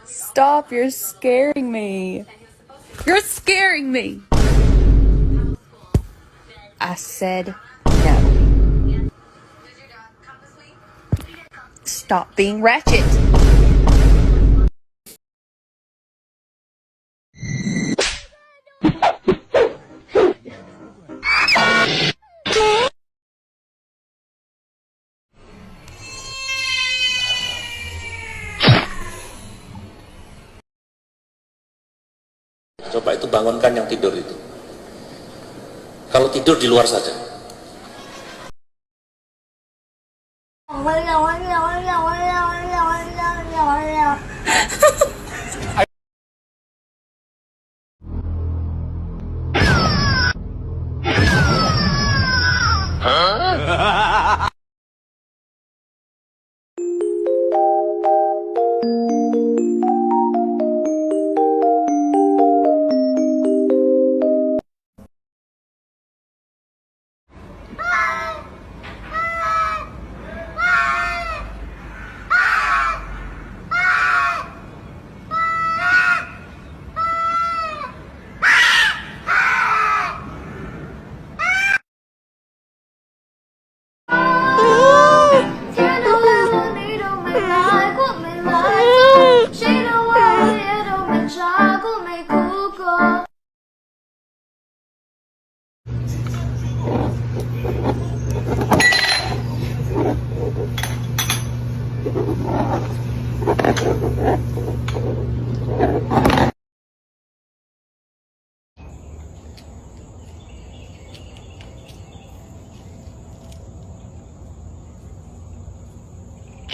Stop, you're scaring me. You're scaring me. I said no. Stop being ratchet. Coba itu bangunkan yang tidur itu. Kalau tidur di luar saja.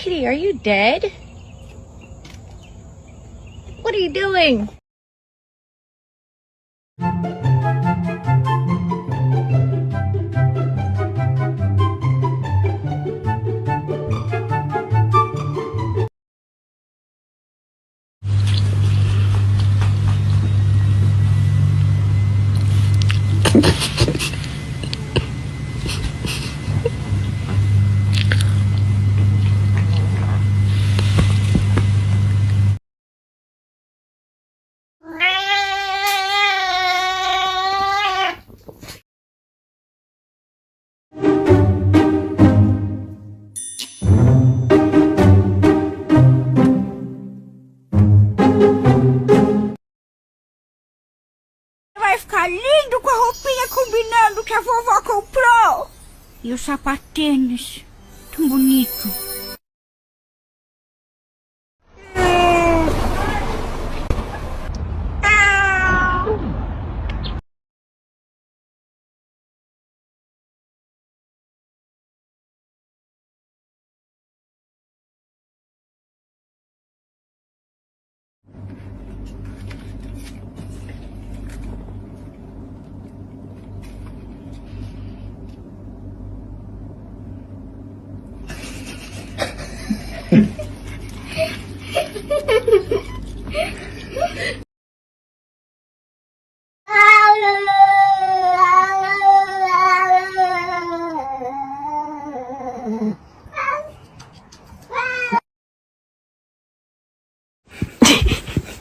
Kitty, are you dead? What are you doing? Vai ficar lindo com a roupinha combinando que a vovó comprou. E os sapatênis, tão bonito.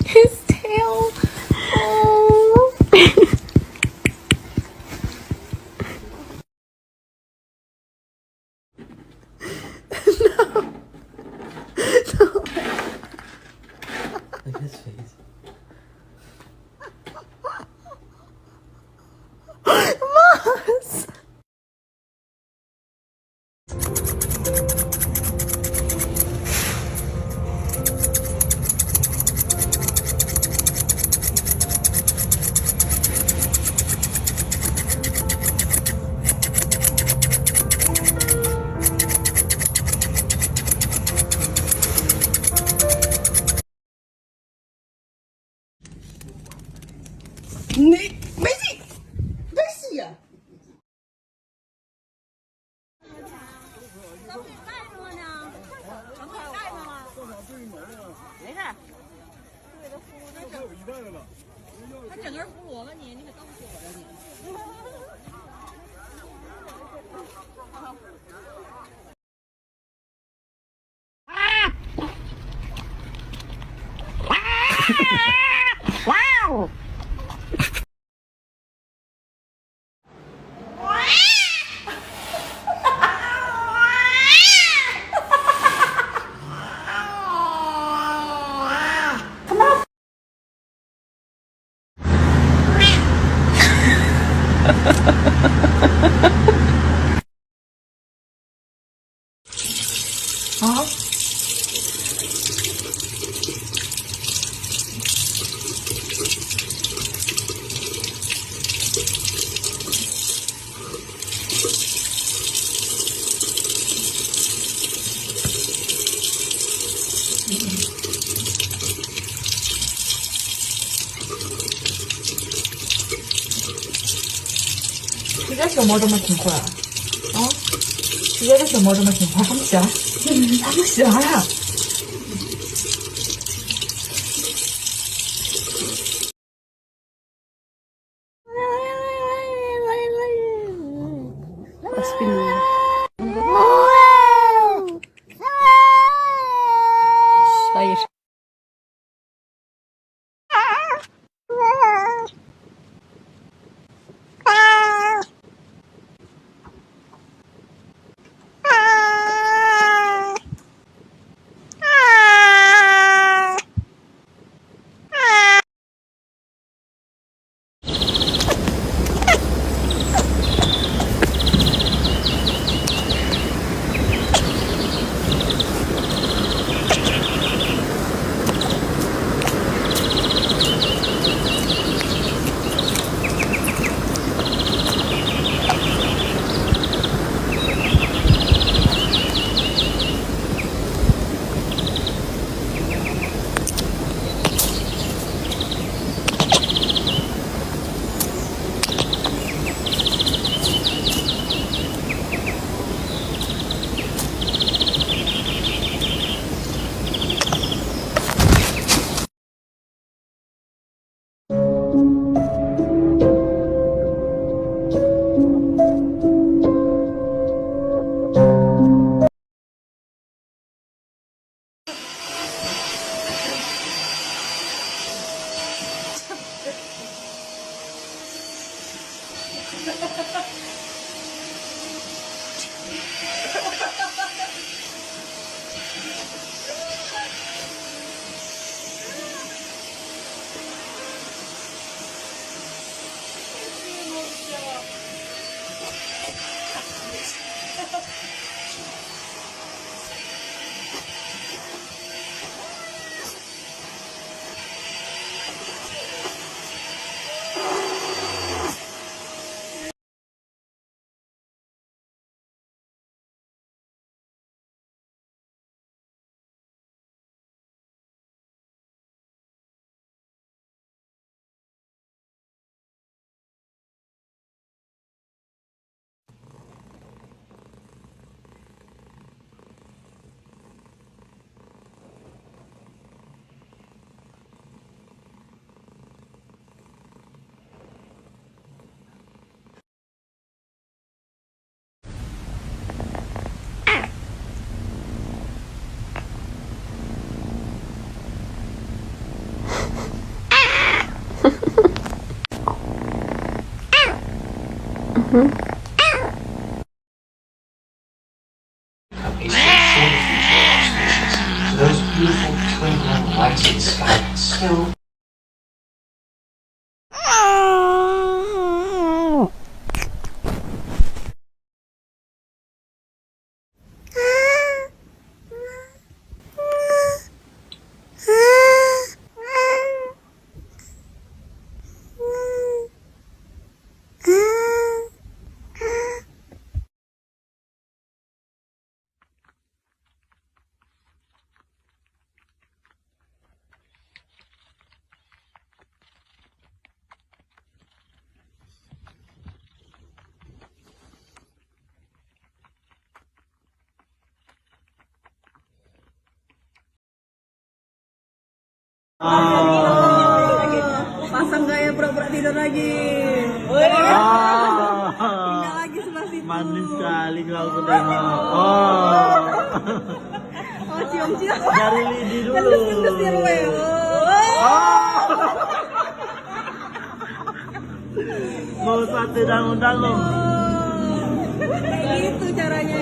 His tail. Oh. Look at his face. Moss. Desce ya. 你这小猫这么听话啊？你这小猫这么听话，它不喜欢，它不喜欢呀。Must be me. Hayır. Those beautiful twinkling lights in the sky still lagi. Tinggal lagi sebelah situ. Manis sekali kalau aku tengok. Oh. Oh, cium-cium. Dari lidi dulu. Gendus-gendus di rumah ya. Mau sate dangu-dangu. Kayak gitu caranya